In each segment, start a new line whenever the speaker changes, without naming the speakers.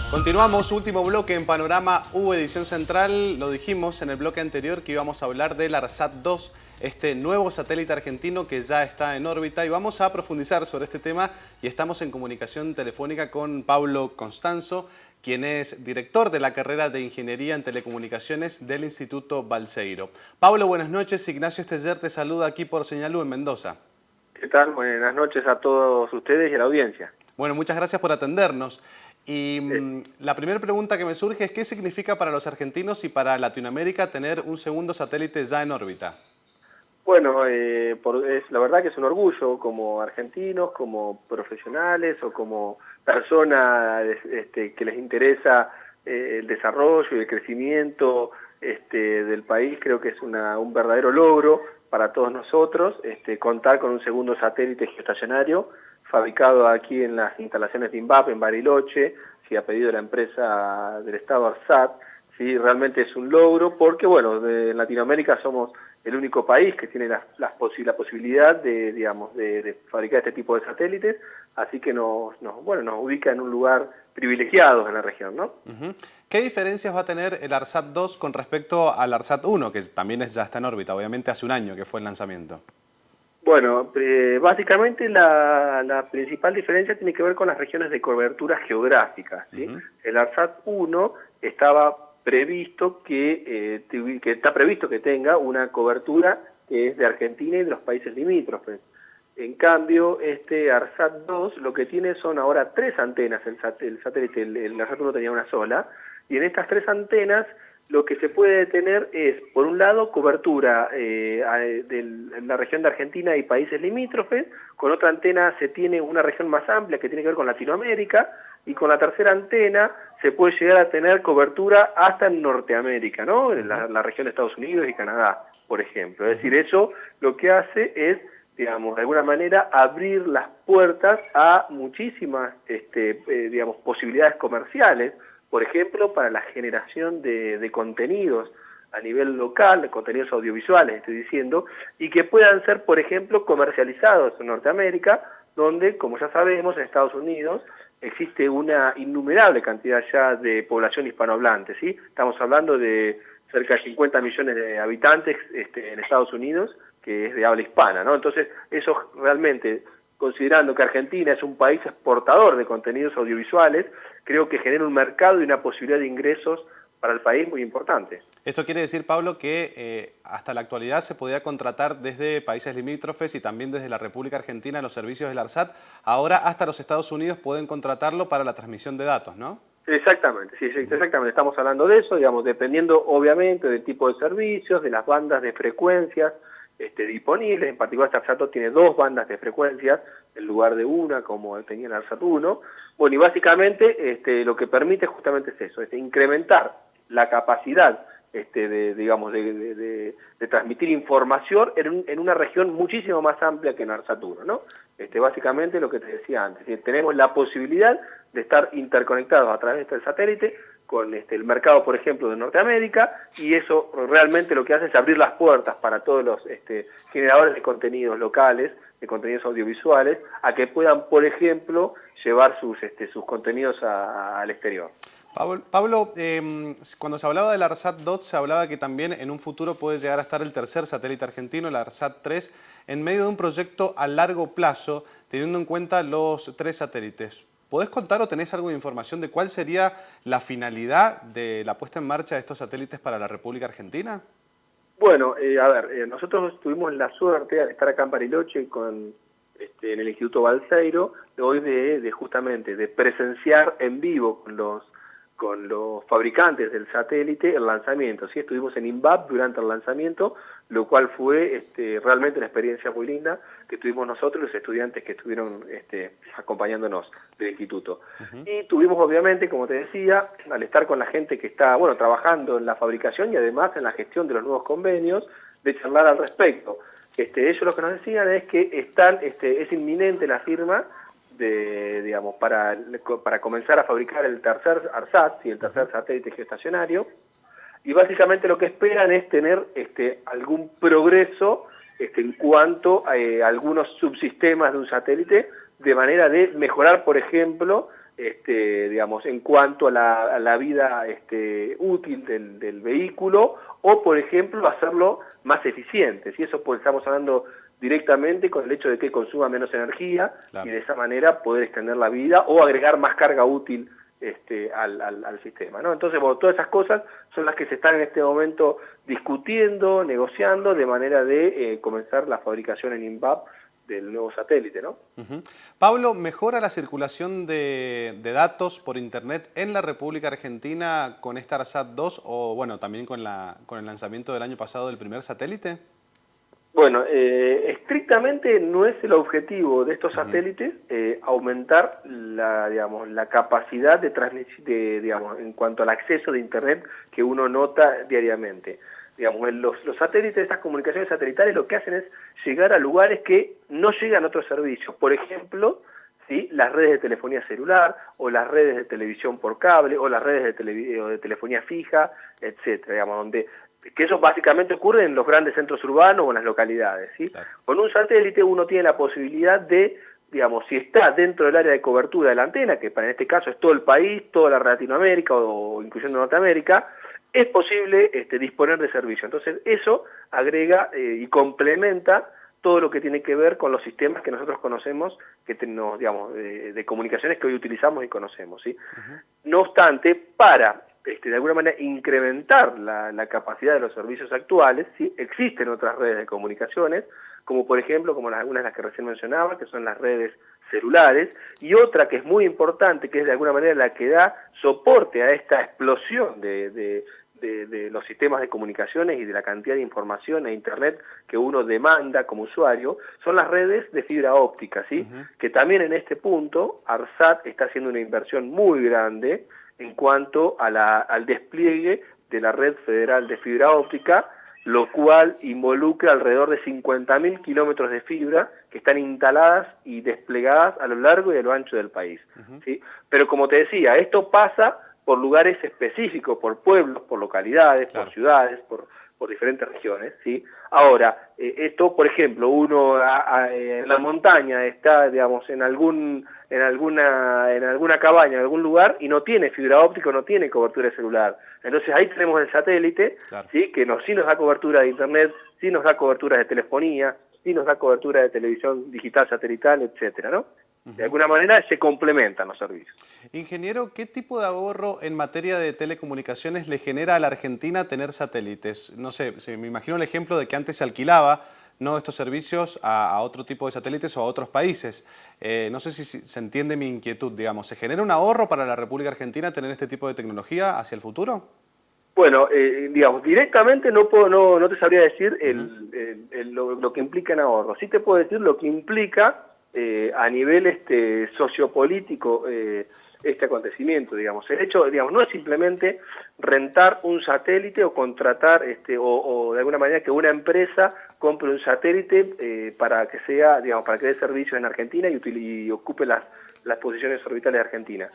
Continuamos, último bloque en Panorama U Edición Central. Lo dijimos en el bloque anterior que íbamos a hablar del ARSAT-2, este nuevo satélite argentino que ya está en órbita, y vamos a profundizar sobre este tema y estamos en comunicación telefónica con Pablo Constanzo, quien es director de la carrera de Ingeniería en Telecomunicaciones del Instituto Balseiro. Pablo, buenas noches. Ignacio Esteller te saluda aquí por Señal U en Mendoza.
¿Qué tal? Buenas noches a todos ustedes y a la audiencia.
Bueno, muchas gracias por atendernos. Y la primera pregunta que me surge es ¿qué significa para los argentinos y para Latinoamérica tener un segundo satélite ya en órbita?
Bueno, la verdad que es un orgullo como argentinos, como profesionales o como personas que les interesa el desarrollo y el crecimiento del país. Creo que es un verdadero logro para todos nosotros contar con un segundo satélite geoestacionario fabricado aquí en las instalaciones de INVAP en Bariloche, a pedido de la empresa del Estado ARSAT. Sí, realmente es un logro porque, bueno, en Latinoamérica somos el único país que tiene la posibilidad de fabricar este tipo de satélites, así que nos ubica en un lugar privilegiado en la región, ¿no?
¿Qué diferencias va a tener el ARSAT-2 con respecto al ARSAT-1, que también ya está en órbita, obviamente hace un año que fue el lanzamiento?
Bueno, básicamente la principal diferencia tiene que ver con las regiones de cobertura geográfica, ¿sí? El ARSAT-1 estaba previsto que está previsto que tenga una cobertura que es de Argentina y de los países limítrofes. En cambio, este ARSAT-2 lo que tiene son ahora 3 antenas, el satélite, el ARSAT-1 tenía una sola, y en estas 3 antenas lo que se puede tener es, por un lado, cobertura en la región de Argentina y países limítrofes, con otra antena se tiene una región más amplia que tiene que ver con Latinoamérica, y con la tercera antena se puede llegar a tener cobertura hasta en Norteamérica, ¿no? En la región de Estados Unidos y Canadá, por ejemplo. Es decir, eso lo que hace es, digamos, de alguna manera abrir las puertas a muchísimas, posibilidades comerciales, por ejemplo, para la generación de contenidos a nivel local, de contenidos audiovisuales, estoy diciendo, y que puedan ser, por ejemplo, comercializados en Norteamérica, donde, como ya sabemos, en Estados Unidos existe una innumerable cantidad ya de población hispanohablante, ¿sí? Estamos hablando de cerca de 50 millones de habitantes en Estados Unidos, que es de habla hispana, ¿no? Entonces, eso realmente, considerando que Argentina es un país exportador de contenidos audiovisuales, creo que genera un mercado y una posibilidad de ingresos para el país muy importante.
Esto quiere decir, Pablo, que hasta la actualidad se podía contratar desde países limítrofes y también desde la República Argentina los servicios del ARSAT. Ahora hasta los Estados Unidos pueden contratarlo para la transmisión de datos, ¿no?
Exactamente, sí, exactamente. Estamos hablando de eso, digamos, dependiendo obviamente del tipo de servicios, de las bandas de frecuencias disponibles. En particular, este ARSAT tiene 2 bandas de frecuencias en lugar de una, como tenía el ARSAT-1. Bueno, y básicamente lo que permite justamente es eso, incrementar la capacidad de transmitir información en una región muchísimo más amplia que en ARSAT-1, ¿no? Básicamente lo que te decía antes, tenemos la posibilidad de estar interconectados a través del satélite con el mercado, por ejemplo, de Norteamérica, y eso realmente lo que hace es abrir las puertas para todos los generadores de contenidos locales, de contenidos audiovisuales, a que puedan, por ejemplo, llevar sus contenidos al exterior.
Pablo, cuando se hablaba del ARSAT-2, se hablaba que también en un futuro puede llegar a estar el tercer satélite argentino, el ARSAT-3, en medio de un proyecto a largo plazo, teniendo en cuenta los 3 satélites. ¿Podés contar o tenés algo de información de cuál sería la finalidad de la puesta en marcha de estos satélites para la República Argentina?
Bueno, nosotros tuvimos la suerte al estar acá en Bariloche en el Instituto Balseiro, hoy justamente de presenciar en vivo con los fabricantes del satélite el lanzamiento. Sí, estuvimos en INVAP durante el lanzamiento, lo cual fue realmente una experiencia muy linda que tuvimos nosotros, los estudiantes que estuvieron acompañándonos del instituto. Y tuvimos, obviamente, como te decía, al estar con la gente que está trabajando en la fabricación y además en la gestión de los nuevos convenios, de charlar al respecto. Ellos lo que nos decían es que es inminente la firma para comenzar a fabricar el tercer ARSAT, el tercer satélite geoestacionario, y básicamente lo que esperan es tener algún progreso en cuanto a algunos subsistemas de un satélite, de manera de mejorar, por ejemplo, digamos, en cuanto a la vida útil del vehículo, o por ejemplo hacerlo más eficiente. Si eso pues, estamos hablando directamente con el hecho de que consuma menos energía, claro, y de esa manera poder extender la vida o agregar más carga útil al sistema, ¿no? Entonces, bueno, todas esas cosas son las que se están en este momento discutiendo, negociando, de manera de comenzar la fabricación en INVAP del nuevo satélite, ¿no?
Pablo, ¿mejora la circulación de datos por Internet en la República Argentina con esta ARSAT 2 o, bueno, también con el lanzamiento del año pasado del primer satélite?
Bueno, estrictamente no es el objetivo de estos satélites aumentar la capacidad de transmisión, digamos, en cuanto al acceso de Internet que uno nota diariamente. Digamos, los satélites, estas comunicaciones satelitales, lo que hacen es llegar a lugares que no llegan otros servicios. Por ejemplo, ¿sí?, las redes de telefonía celular, o las redes de televisión por cable, o las redes de telefonía fija, etcétera, digamos, que eso básicamente ocurre en los grandes centros urbanos o en las localidades, ¿sí? Claro. Con un satélite uno tiene la posibilidad de, digamos, si está dentro del área de cobertura de la antena, que para este caso es todo el país, toda la Latinoamérica o incluyendo Norteamérica, es posible disponer de servicio. Entonces eso agrega y complementa todo lo que tiene que ver con los sistemas que nosotros conocemos, que tenemos, digamos, de comunicaciones que hoy utilizamos y conocemos, ¿sí? No obstante, para de alguna manera incrementar la capacidad de los servicios actuales, ¿sí?, existen otras redes de comunicaciones, como por ejemplo, como algunas de las que recién mencionaba, que son las redes celulares, y otra que es muy importante, que es de alguna manera la que da soporte a esta explosión de los sistemas de comunicaciones y de la cantidad de información e Internet que uno demanda como usuario, son las redes de fibra óptica, ¿sí? Que también en este punto ARSAT está haciendo una inversión muy grande en cuanto a al despliegue de la red federal de fibra óptica, lo cual involucra alrededor de 50.000 kilómetros de fibra que están instaladas y desplegadas a lo largo y a lo ancho del país, ¿sí? Pero como te decía, esto pasa por lugares específicos, por pueblos, por localidades, claro, por ciudades, por diferentes regiones, ¿sí? Ahora, esto, por ejemplo, uno en la montaña está, digamos, en alguna cabaña, en algún lugar, y no tiene fibra óptica, no tiene cobertura de celular. Entonces ahí tenemos el satélite, claro, ¿sí?, que sí nos da cobertura de Internet, sí nos da cobertura de telefonía, sí nos da cobertura de televisión digital satelital, etcétera, ¿no? De alguna manera se complementan los servicios.
Ingeniero, ¿qué tipo de ahorro en materia de telecomunicaciones le genera a la Argentina tener satélites? No sé, me imagino el ejemplo de que antes se alquilaba, ¿no?, estos servicios a otro tipo de satélites o a otros países. No sé si se entiende mi inquietud, digamos. ¿Se genera un ahorro para la República Argentina tener este tipo de tecnología hacia el futuro?
Bueno, digamos, directamente no te sabría decir lo que implica en ahorro. Sí te puedo decir lo que implica a nivel sociopolítico este acontecimiento, digamos. El hecho, digamos, no es simplemente rentar un satélite o contratar o de alguna manera que una empresa compre un satélite para que sea, digamos, para que dé servicio en Argentina y ocupe las posiciones orbitales de Argentina.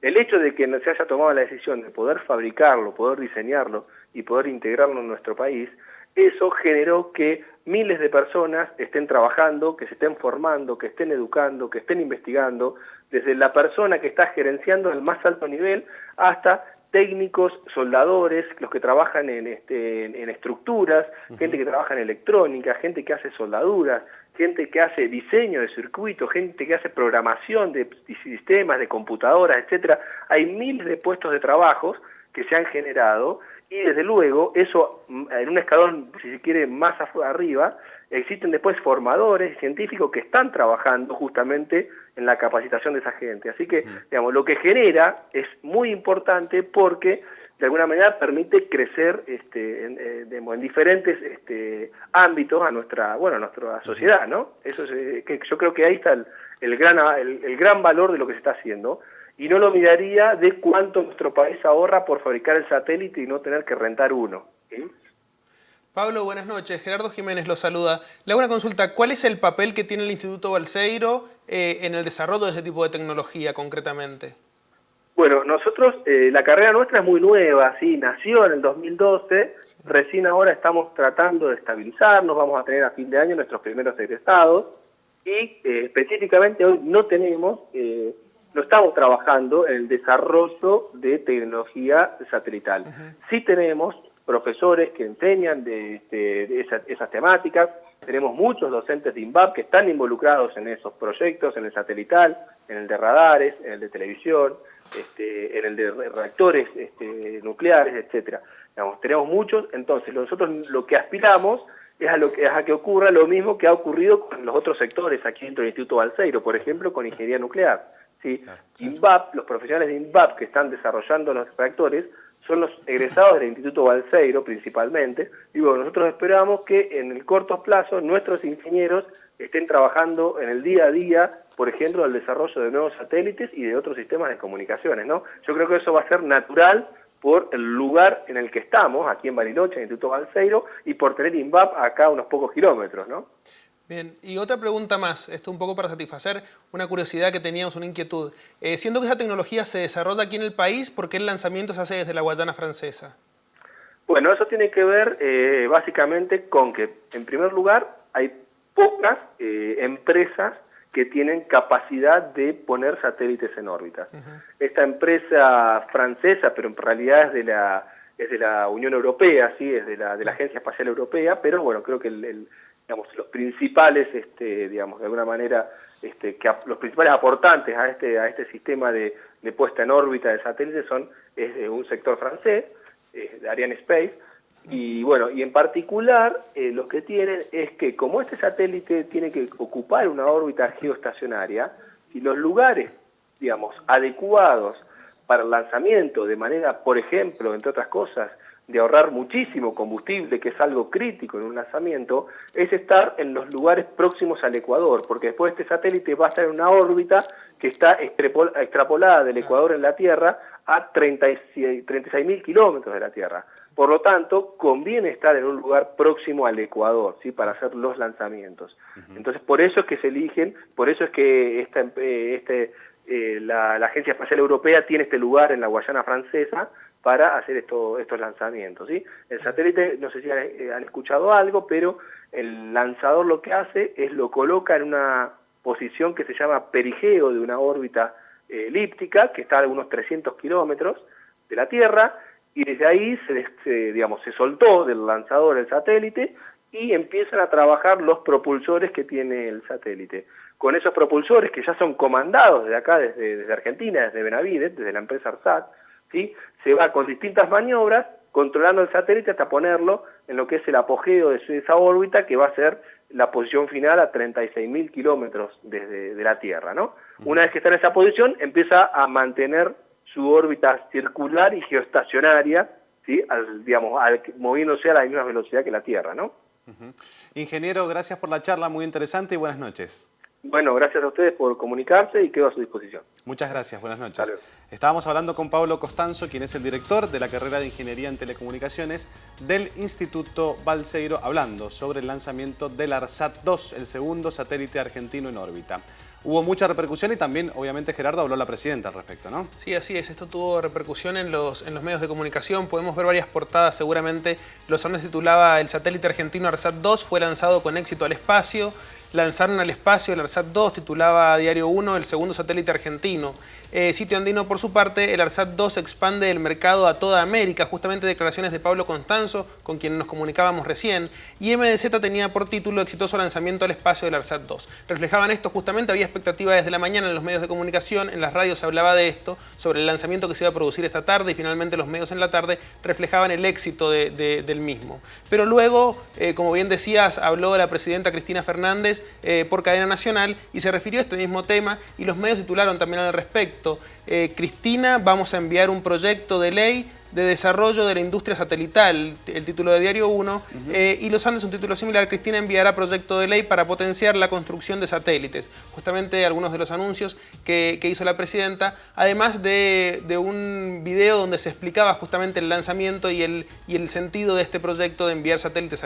El hecho de que se haya tomado la decisión de poder fabricarlo, poder diseñarlo y poder integrarlo en nuestro país, eso generó que miles de personas estén trabajando, que se estén formando, que estén educando, que estén investigando, desde la persona que está gerenciando al más alto nivel hasta técnicos, soldadores, los que trabajan en estructuras, gente que trabaja en electrónica, gente que hace soldaduras, gente que hace diseño de circuitos, gente que hace programación de sistemas, de computadoras, etcétera. Hay miles de puestos de trabajo que se han generado y desde luego eso en un escalón, si se quiere, más arriba, existen después formadores científicos que están trabajando justamente en la capacitación de esa gente. Así que, digamos, lo que genera es muy importante porque de alguna manera permite crecer en diferentes ámbitos a nuestra sociedad, ¿no? Eso es, que yo creo que ahí está el gran valor de lo que se está haciendo. Y no lo miraría de cuánto nuestro país ahorra por fabricar el satélite y no tener que rentar uno, ¿sí?
Pablo, buenas noches. Gerardo Jiménez lo saluda. Le hago una consulta. ¿Cuál es el papel que tiene el Instituto Balseiro en el desarrollo de este tipo de tecnología concretamente?
Bueno, nosotros, la carrera nuestra es muy nueva, ¿sí? Nació en el 2012, recién ahora estamos tratando de estabilizarnos, vamos a tener a fin de año nuestros primeros egresados y específicamente hoy no no estamos trabajando en el desarrollo de tecnología satelital. Sí tenemos profesores que enseñan de esas temáticas, tenemos muchos docentes de INVAP que están involucrados en esos proyectos, en el satelital, en el de radares, en el de televisión, en el de reactores nucleares, etcétera. Digamos, tenemos muchos, entonces nosotros lo que aspiramos es a que ocurra lo mismo que ha ocurrido con los otros sectores aquí dentro del Instituto Balseiro, por ejemplo, con ingeniería nuclear. ¿Sí? Claro. INVAP, los profesionales de INVAP que están desarrollando los reactores son los egresados del Instituto Balseiro principalmente, y bueno, nosotros esperamos que en el corto plazo nuestros ingenieros estén trabajando en el día a día, por ejemplo, el desarrollo de nuevos satélites y de otros sistemas de comunicaciones, ¿no? Yo creo que eso va a ser natural por el lugar en el que estamos, aquí en Bariloche, en el Instituto Balseiro, y por tener INVAP acá a unos pocos kilómetros, ¿no?
Bien, y otra pregunta más, esto un poco para satisfacer una curiosidad que teníamos, una inquietud. Siendo que esa tecnología se desarrolla aquí en el país, ¿por qué el lanzamiento se hace desde la Guayana Francesa?
Bueno, eso tiene que ver básicamente con que, en primer lugar, hay pocas empresas que tienen capacidad de poner satélites en órbita. Esta empresa francesa, pero en realidad es de la Unión Europea, ¿sí? Es de la Agencia Espacial Europea, pero bueno, creo que digamos, los principales, digamos, de alguna manera, los principales aportantes a este sistema de puesta en órbita de satélites es de un sector francés, de Arianespace, y bueno, y en particular lo que tienen es que como este satélite tiene que ocupar una órbita geoestacionaria, y los lugares, digamos, adecuados para el lanzamiento de manera, por ejemplo, entre otras cosas, de ahorrar muchísimo combustible, que es algo crítico en un lanzamiento, es estar en los lugares próximos al ecuador, porque después este satélite va a estar en una órbita que está extrapolada del ecuador en la Tierra a 36.000 kilómetros de la Tierra. Por lo tanto, conviene estar en un lugar próximo al ecuador, ¿sí? Para hacer los lanzamientos. Entonces, por eso es que se eligen, por eso es que la Agencia Espacial Europea tiene este lugar en la Guayana Francesa, para hacer estos lanzamientos, ¿sí? El satélite, no sé si han escuchado algo, pero el lanzador lo que hace es lo coloca en una posición que se llama perigeo de una órbita elíptica, que está a unos 300 kilómetros de la Tierra, y desde ahí se soltó del lanzador el satélite y empiezan a trabajar los propulsores que tiene el satélite. Con esos propulsores que ya son comandados desde acá, desde Argentina, desde Benavides, desde la empresa ARSAT, ¿sí? Se va con distintas maniobras controlando el satélite hasta ponerlo en lo que es el apogeo de esa órbita, que va a ser la posición final a 36.000 kilómetros de la Tierra, ¿no? Una vez que está en esa posición, empieza a mantener su órbita circular y geoestacionaria, ¿sí? Moviéndose a la misma velocidad que la Tierra, ¿no?
Ingeniero, gracias por la charla, muy interesante y buenas noches.
Bueno, gracias a ustedes por comunicarse y quedo a su disposición.
Muchas gracias, buenas noches. Estábamos hablando con Pablo Costanzo, quien es el director de la carrera de Ingeniería en Telecomunicaciones del Instituto Balseiro, hablando sobre el lanzamiento del ARSAT-2, el segundo satélite argentino en órbita. Hubo mucha repercusión y también, obviamente, Gerardo, habló la presidenta al respecto, ¿no?
Sí, así es. Esto tuvo repercusión en los medios de comunicación. Podemos ver varias portadas, seguramente. Los Andes titulaba: el satélite argentino ARSAT-2 fue lanzado con éxito al espacio. Lanzaron al espacio el ARSAT-2, titulaba Diario 1, el segundo satélite argentino. Sitio Andino, por su parte, el ARSAT-2 expande el mercado a toda América, justamente declaraciones de Pablo Costanzo, con quien nos comunicábamos recién, y MDZ tenía por título exitoso lanzamiento al espacio del ARSAT-2. Reflejaban esto justamente, había expectativa desde la mañana en los medios de comunicación, en las radios se hablaba de esto, sobre el lanzamiento que se iba a producir esta tarde, y finalmente los medios en la tarde reflejaban el éxito del mismo. Pero luego, como bien decías, habló la presidenta Cristina Fernández por cadena nacional y se refirió a este mismo tema, y los medios titularon también al respecto. Cristina, vamos a enviar un proyecto de ley de desarrollo de la industria satelital, el título de Diario 1, y Los Andes, un título similar. Cristina enviará proyecto de ley para potenciar la construcción de satélites. Justamente algunos de los anuncios que hizo la presidenta, además de un video donde se explicaba justamente el lanzamiento y el sentido de este proyecto de enviar satélites al